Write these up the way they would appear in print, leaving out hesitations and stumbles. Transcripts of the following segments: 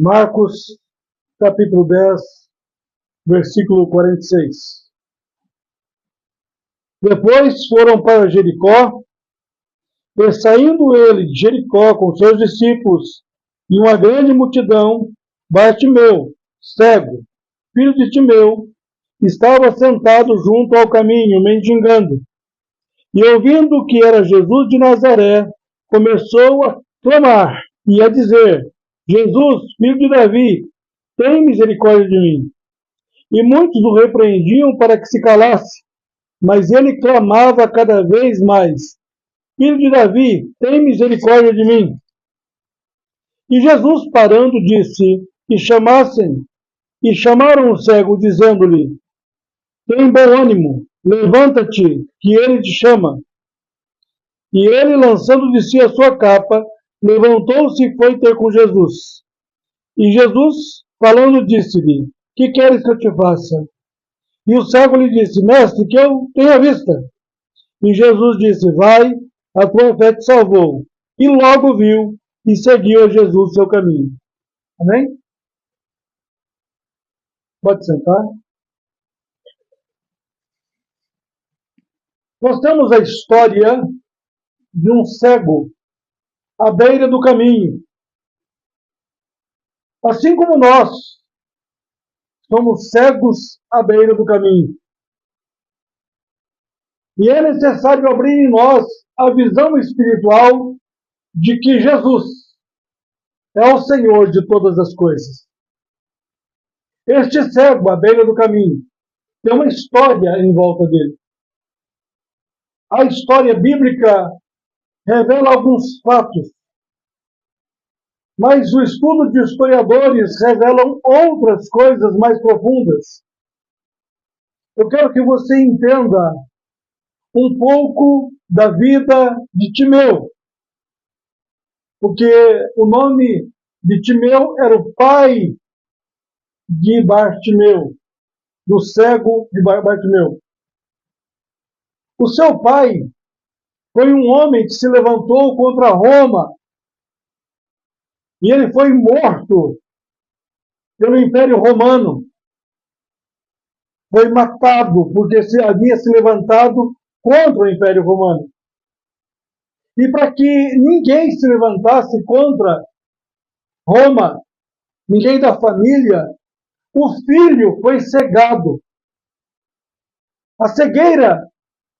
Marcos, capítulo 10, versículo 46. Depois foram para Jericó, e saindo ele de Jericó com seus discípulos e uma grande multidão, Bartimeu, cego, filho de Timeu, estava sentado junto ao caminho, mendigando. E ouvindo que era Jesus de Nazaré, começou a clamar e a dizer: Jesus, filho de Davi, tem misericórdia de mim. E muitos o repreendiam para que se calasse, mas ele clamava cada vez mais: Filho de Davi, tem misericórdia de mim. E Jesus, parando, disse que chamassem, e chamaram o cego, dizendo-lhe: Tem bom ânimo, levanta-te, que ele te chama. E ele, lançando de si a sua capa, levantou-se e foi ter com Jesus. E Jesus, falando, disse-lhe: Que queres que eu te faça? E o cego lhe disse: Mestre, que eu tenha vista. E Jesus disse: Vai, a tua fé te salvou. E logo viu e seguiu a Jesus seu caminho. Amém? Pode sentar. Nós temos a história de um cego à beira do caminho. Assim como nós somos cegos à beira do caminho. E é necessário abrir em nós a visão espiritual de que Jesus é o Senhor de todas as coisas. Este cego à beira do caminho tem uma história em volta dele. A história bíblica revela alguns fatos, mas o estudo de historiadores revelam outras coisas mais profundas. Eu quero que você entenda um pouco da vida de Timeu, porque o nome de Timeu era o pai de Bartimeu, do cego de Bartimeu. O seu pai foi um homem que se levantou contra Roma e ele foi morto pelo Império Romano. Foi matado porque havia se levantado contra o Império Romano. E para que ninguém se levantasse contra Roma, ninguém da família, o filho foi cegado. A cegueira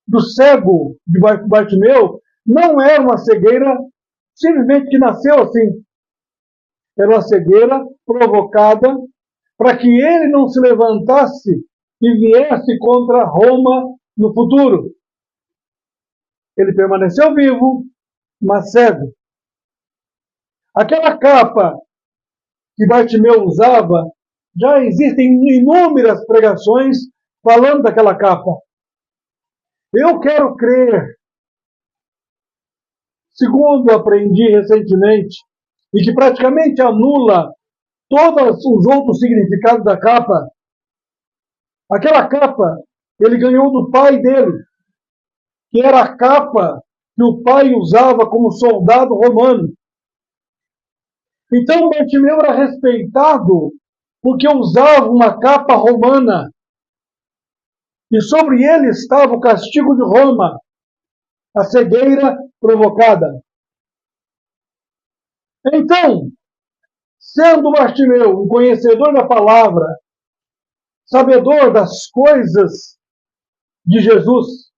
do cego de Bartimeu não era uma cegueira simplesmente que nasceu assim. Era uma cegueira provocada para que ele não se levantasse e viesse contra Roma no futuro. Ele permaneceu vivo, mas cego. Aquela capa que Bartimeu usava, já existem inúmeras pregações falando daquela capa. Eu quero crer, segundo aprendi recentemente, e que praticamente anula todos os outros significados da capa. Aquela capa ele ganhou do pai dele, que era a capa que o pai usava como soldado romano. Então Bartimeu era respeitado porque usava uma capa romana. E sobre ele estava o castigo de Roma, a cegueira provocada. Então, sendo Bartimeu um conhecedor da palavra, sabedor das coisas de Jesus,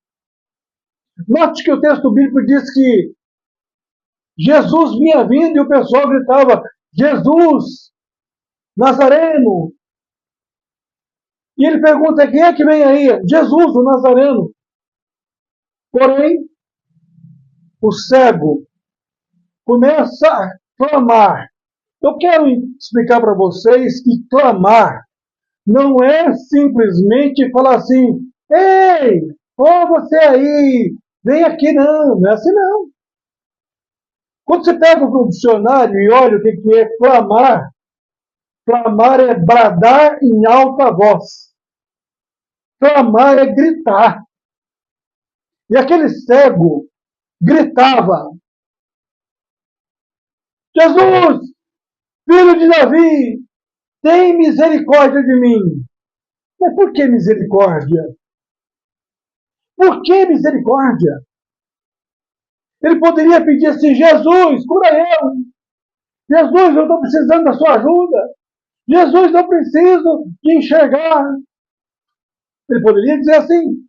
note que o texto bíblico diz que Jesus vinha vindo e o pessoal gritava: Jesus, Nazareno. E ele pergunta: quem é que vem aí? Jesus, o Nazareno. Porém, o cego começa a clamar. Eu quero explicar para vocês que clamar não é simplesmente falar assim: ei, ô você aí, vem aqui, não. Não é assim não. Quando você pega o dicionário e olha o que é clamar, clamar é bradar em alta voz. Clamar é gritar. E aquele cego gritava: Jesus, filho de Davi, tem misericórdia de mim. Mas por que misericórdia? Por que misericórdia? Ele poderia pedir assim: Jesus, cura eu. Jesus, eu estou precisando da sua ajuda. Jesus, eu preciso de enxergar. Ele poderia dizer assim.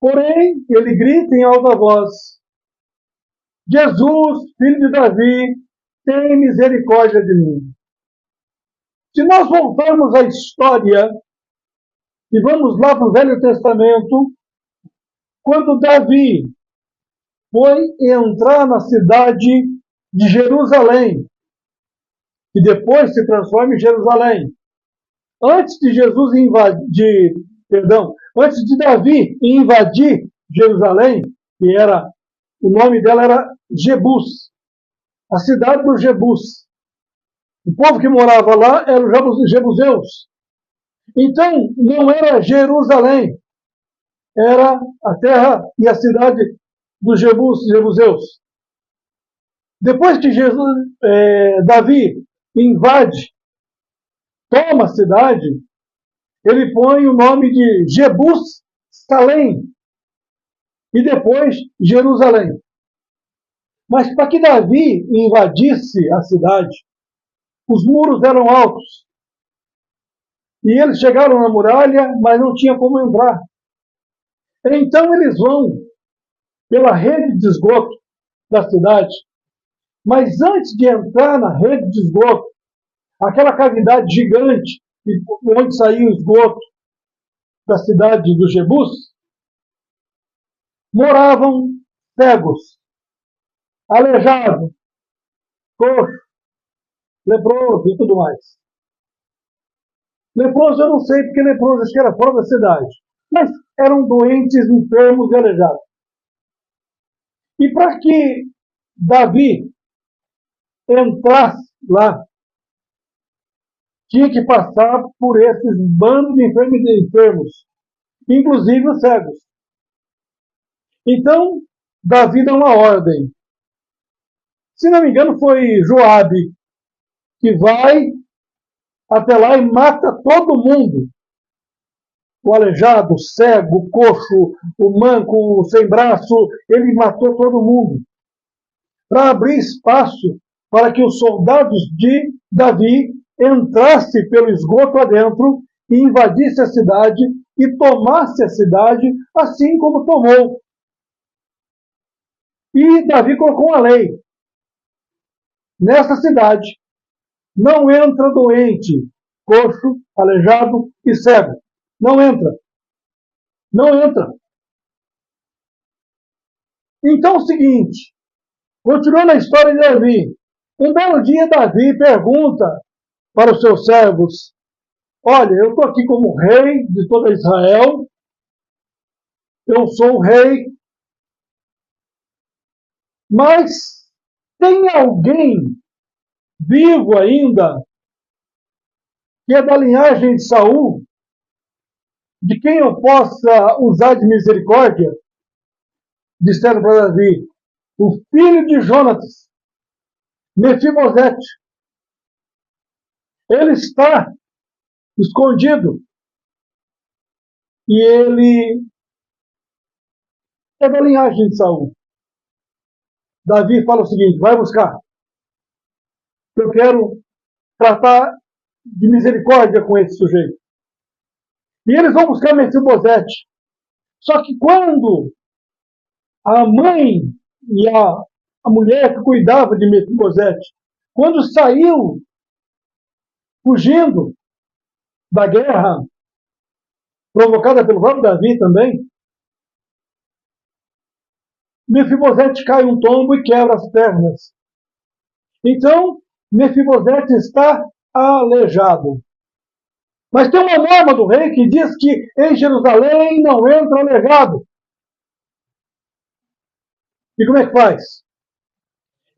Porém, ele grita em alta voz: Jesus, filho de Davi, tem misericórdia de mim. Se nós voltarmos à história e vamos lá para o Velho Testamento, quando Davi foi entrar na cidade de Jerusalém, que depois se transforma em Jerusalém, antes de antes de Davi invadir Jerusalém, que era, o nome dela era Jebus, a cidade dos Jebus. O povo que morava lá eram os jebuseus. Então, não era Jerusalém, era a terra e a cidade dos jebuseus. Depois que Davi invade, toma a cidade, ele põe o nome de Jebus-Salém e depois Jerusalém. Mas para que Davi invadisse a cidade, os muros eram altos. E eles chegaram na muralha, mas não tinha como entrar. Então eles vão pela rede de esgoto da cidade. Mas antes de entrar na rede de esgoto, aquela cavidade gigante onde saía o esgoto da cidade do Jebus, moravam cegos, aleijados, coxos, leprosos e tudo mais. Leproso eu não sei, porque leproso acho que era fora da cidade. Mas eram doentes, enfermos e aleijados. E para que Davi entrasse lá, tinha que passar por esses bandos de enfermos, inclusive os cegos. Então, Davi dá uma ordem. Se não me engano, foi Joabe que vai até lá e mata todo mundo. O aleijado, o cego, o coxo, o manco, o sem braço, ele matou todo mundo. Para abrir espaço para que os soldados de Davi entrassem pelo esgoto adentro e invadisse a cidade e tomasse a cidade, assim como tomou. E Davi colocou uma lei. Nessa cidade, não entra doente, coxo, aleijado e cego. Não entra. Não entra. Então é o seguinte, continuando a história de Davi, um belo dia Davi pergunta para os seus servos: olha, eu estou aqui como rei de toda Israel, eu sou o rei, mas tem alguém vivo ainda que é da linhagem de Saul, de quem eu possa usar de misericórdia? Disseram para Davi: o filho de Jonatas, Mefibosete. Ele está escondido e ele é da linhagem de Saul. Davi fala o seguinte: vai buscar. Eu quero tratar de misericórdia com esse sujeito. E eles vão buscar Mefibosete. Só que quando a mãe e a mulher que cuidava de Mefibosete, quando saiu fugindo da guerra, provocada pelo próprio Davi também, Mefibosete cai um tombo e quebra as pernas. Então, Mefibosete está aleijado. Mas tem uma norma do rei que diz que em Jerusalém não entra aleijado. E como é que faz?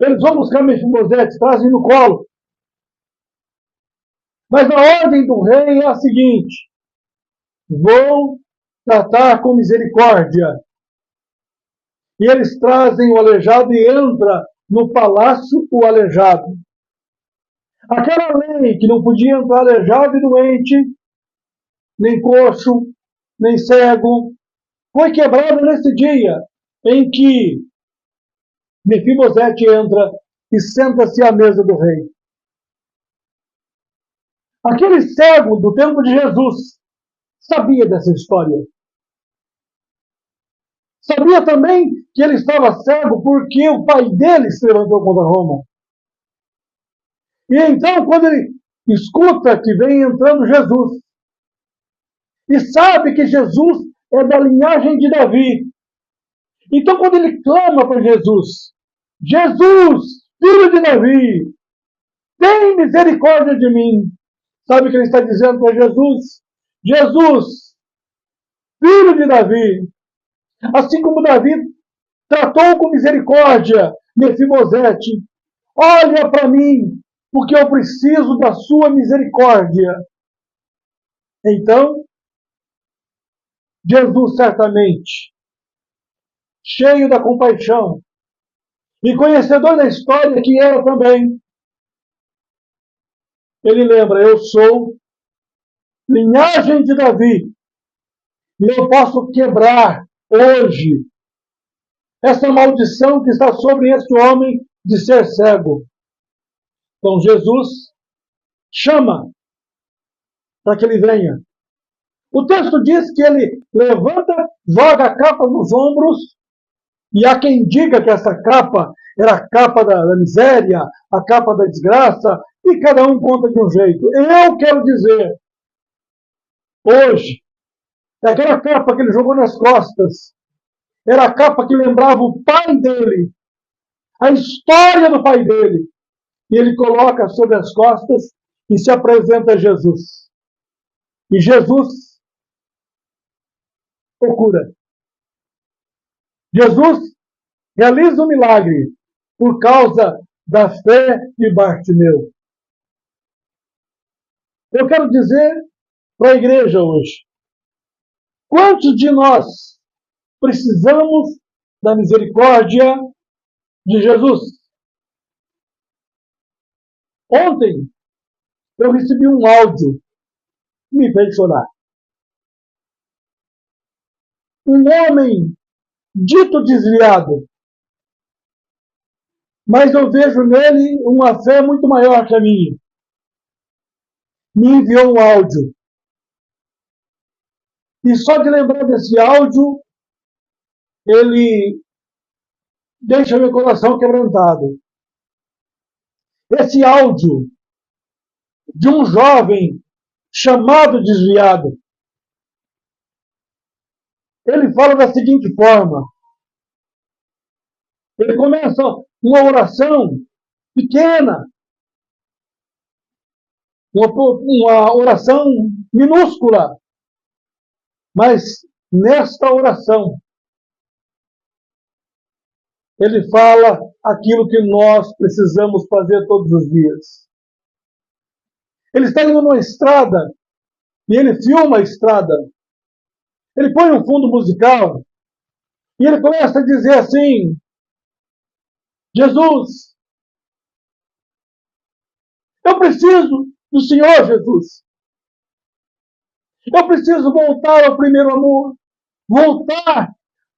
Eles vão buscar Mefibosete, trazem no colo. Mas a ordem do rei é a seguinte: vou tratar com misericórdia. E eles trazem o aleijado e entra no palácio o aleijado. Aquela lei que não podia entrar aleijado e doente, nem coxo, nem cego, foi quebrada nesse dia em que Mefibosete entra e senta-se à mesa do rei. Aquele cego do tempo de Jesus sabia dessa história. Sabia também que ele estava cego porque o pai dele se levantou contra Roma. E então, quando ele escuta que vem entrando Jesus, e sabe que Jesus é da linhagem de Davi, então quando ele clama para Jesus, Jesus, filho de Davi, tem misericórdia de mim. Sabe o que ele está dizendo para Jesus? Jesus, filho de Davi, assim como Davi tratou com misericórdia Mefibosete, olha para mim, porque eu preciso da sua misericórdia. Então, Jesus certamente, cheio da compaixão e conhecedor da história que era também, ele lembra, eu sou linhagem de Davi, e eu posso quebrar hoje essa maldição que está sobre este homem de ser cego. Então Jesus chama para que ele venha. O texto diz que ele levanta, joga a capa nos ombros, e há quem diga que essa capa era a capa da miséria, a capa da desgraça, e cada um conta de um jeito. Eu quero dizer, hoje, aquela capa que ele jogou nas costas, era a capa que lembrava o pai dele, a história do pai dele. E ele coloca sobre as costas e se apresenta a Jesus. E Jesus o cura. Jesus realiza um milagre por causa da fé de Bartimeu. Eu quero dizer para a igreja hoje, quantos de nós precisamos da misericórdia de Jesus? Ontem eu recebi um áudio que me fez chorar. Um homem dito desviado, mas eu vejo nele uma fé muito maior que a minha. Me enviou um áudio. E só de lembrar desse áudio, ele deixa meu coração quebrantado. Esse áudio de um jovem chamado desviado. Ele fala da seguinte forma. Ele começa uma oração pequena, uma oração minúscula, mas nesta oração ele fala aquilo que nós precisamos fazer todos os dias. Ele está indo numa estrada e ele filma a estrada. Ele põe um fundo musical e ele começa a dizer assim: Jesus, eu preciso do Senhor, Jesus. Eu preciso voltar ao primeiro amor, voltar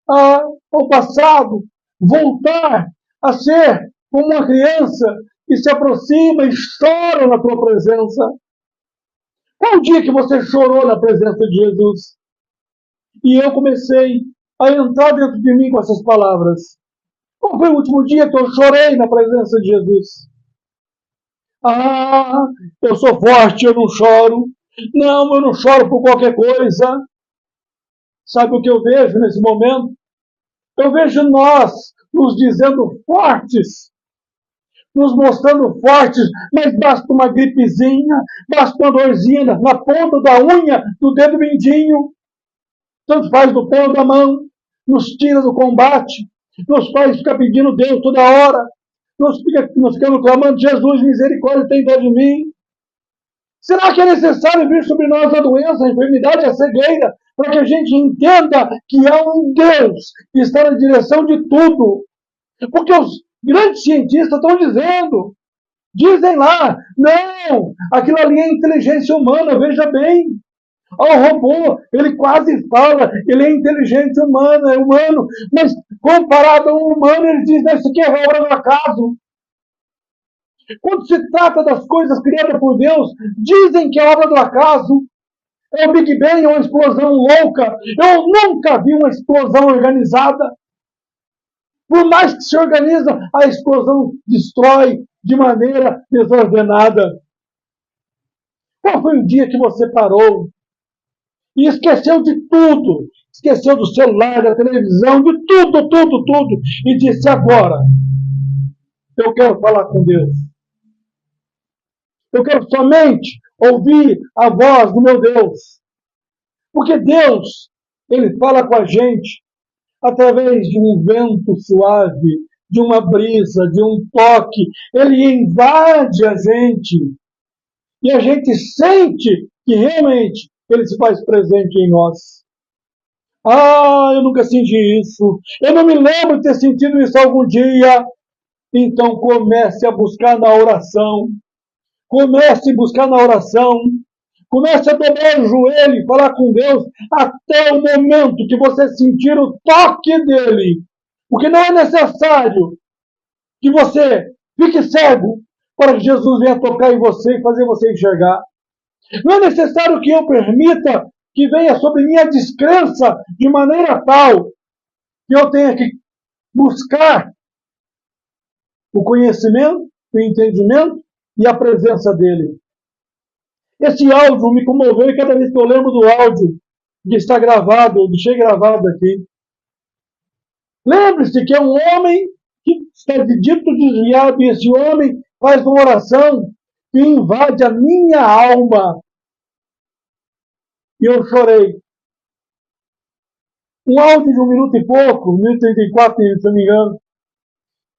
ao passado, voltar a ser como uma criança que se aproxima e chora na tua presença. Qual o dia que você chorou na presença de Jesus? E eu comecei a entrar dentro de mim com essas palavras. Qual foi o último dia que eu chorei na presença de Jesus? Ah, eu sou forte, eu não choro. Não, eu não choro por qualquer coisa. Sabe o que eu vejo nesse momento? Eu vejo nós nos dizendo fortes, nos mostrando fortes, mas basta uma gripezinha, basta uma dorzinha na ponta da unha, do dedo mindinho, tanto faz do pé ou da mão, nos tira do combate, nos faz ficar pedindo Deus toda hora, nós ficamos clamando, Jesus, misericórdia, tem dó de mim. Será que é necessário vir sobre nós a doença, a enfermidade, a cegueira, para que a gente entenda que há um Deus que está na direção de tudo? Porque os grandes cientistas estão dizendo Dizem lá, não, aquilo ali é inteligência humana, veja bem. O robô, ele quase fala, ele é inteligente humana, é humano, mas comparado ao humano, ele diz, não, isso aqui é obra do acaso. Quando se trata das coisas criadas por Deus, dizem que é obra do acaso. É o Big Bang, é uma explosão louca. Eu nunca vi uma explosão organizada. Por mais que se organiza, a explosão destrói de maneira desordenada. Qual foi o dia que você parou e esqueceu de tudo? Esqueceu do celular, da televisão, de tudo, tudo, tudo. E disse, agora, eu quero falar com Deus. Eu quero somente ouvir a voz do meu Deus. Porque Deus, Ele fala com a gente através de um vento suave, de uma brisa, de um toque. Ele invade a gente. E a gente sente que realmente Ele se faz presente em nós. Ah, eu nunca senti isso. Eu não me lembro de ter sentido isso algum dia. Então comece a buscar na oração. Comece a buscar na oração. Comece a dobrar o joelho e falar com Deus até o momento que você sentir o toque dele. Porque não é necessário que você fique cego para que Jesus venha tocar em você e fazer você enxergar. Não é necessário que eu permita que venha sobre mim a descrença de maneira tal que eu tenha que buscar o conhecimento, o entendimento e a presença dele. Esse áudio me comoveu e cada vez que eu lembro do áudio que está gravado, deixei gravado aqui. Lembre-se que é um homem que está dito desviado e esse homem faz uma oração que invade a minha alma. E eu chorei. Um áudio de 1 minuto e pouco, 1 minuto e 34, se não me engano.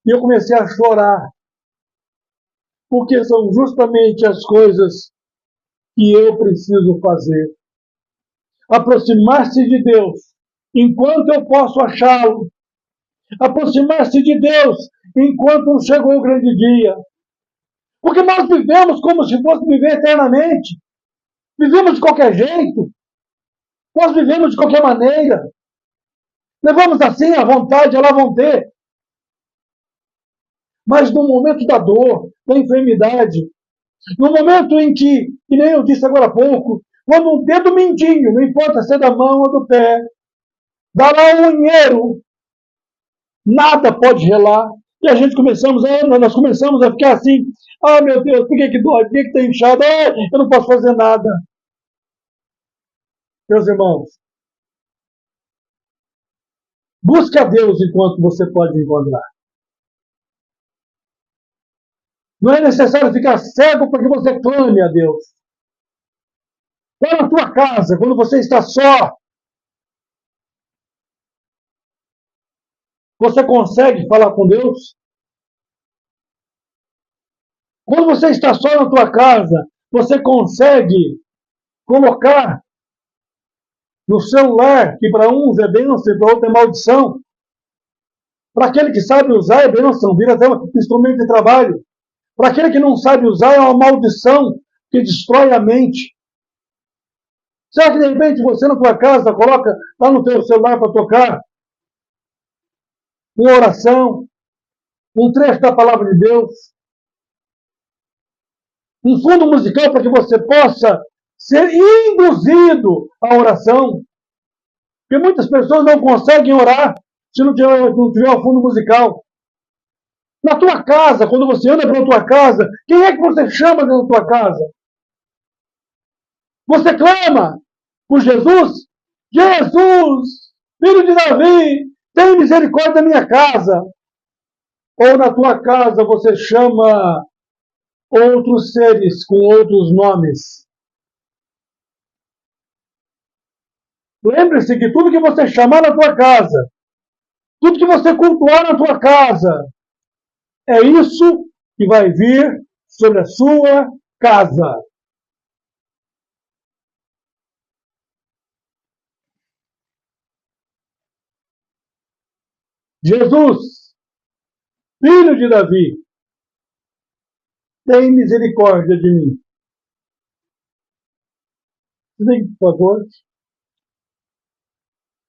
E eu comecei a chorar. Porque são justamente as coisas que eu preciso fazer. Aproximar-se de Deus enquanto eu posso achá-lo. Aproximar-se de Deus enquanto não chegou o grande dia. Porque nós vivemos como se fosse viver eternamente. Vivemos de qualquer jeito. Nós vivemos de qualquer maneira. Levamos assim à vontade, ela vão ter. Mas no momento da dor, da enfermidade, no momento em que nem eu disse agora há pouco, quando um dedo mindinho, não importa se é da mão ou do pé, dá lá um unheiro, nada pode gelar. E a gente nós começamos a ficar assim, ah meu Deus, por que dói? Por que está inchado? Ah, eu não posso fazer nada. Meus irmãos, busque a Deus enquanto você pode encontrar. Não é necessário ficar cego para que você clame a Deus. Lá na tua casa, quando você está só, você consegue falar com Deus? Quando você está só na tua casa, você consegue colocar no celular, que para uns é bênção e para outros é maldição. Para aquele que sabe usar é bênção, vira até um instrumento de trabalho. Para aquele que não sabe usar é uma maldição que destrói a mente. Será que de repente você na tua casa coloca lá no teu celular para tocar uma oração, um trecho da palavra de Deus, um fundo musical para que você possa ser induzido à oração? Porque muitas pessoas não conseguem orar se não tiver o fundo musical. Na tua casa, quando você anda pela tua casa, quem é que você chama dentro da tua casa? Você clama por Jesus? Jesus, filho de Davi, tem misericórdia da minha casa. Ou na tua casa você chama outros seres com outros nomes. Lembre-se que tudo que você chamar na tua casa, tudo que você cultuar na tua casa, é isso que vai vir sobre a sua casa. Jesus, filho de Davi, tem misericórdia de mim. Desligue, por favor.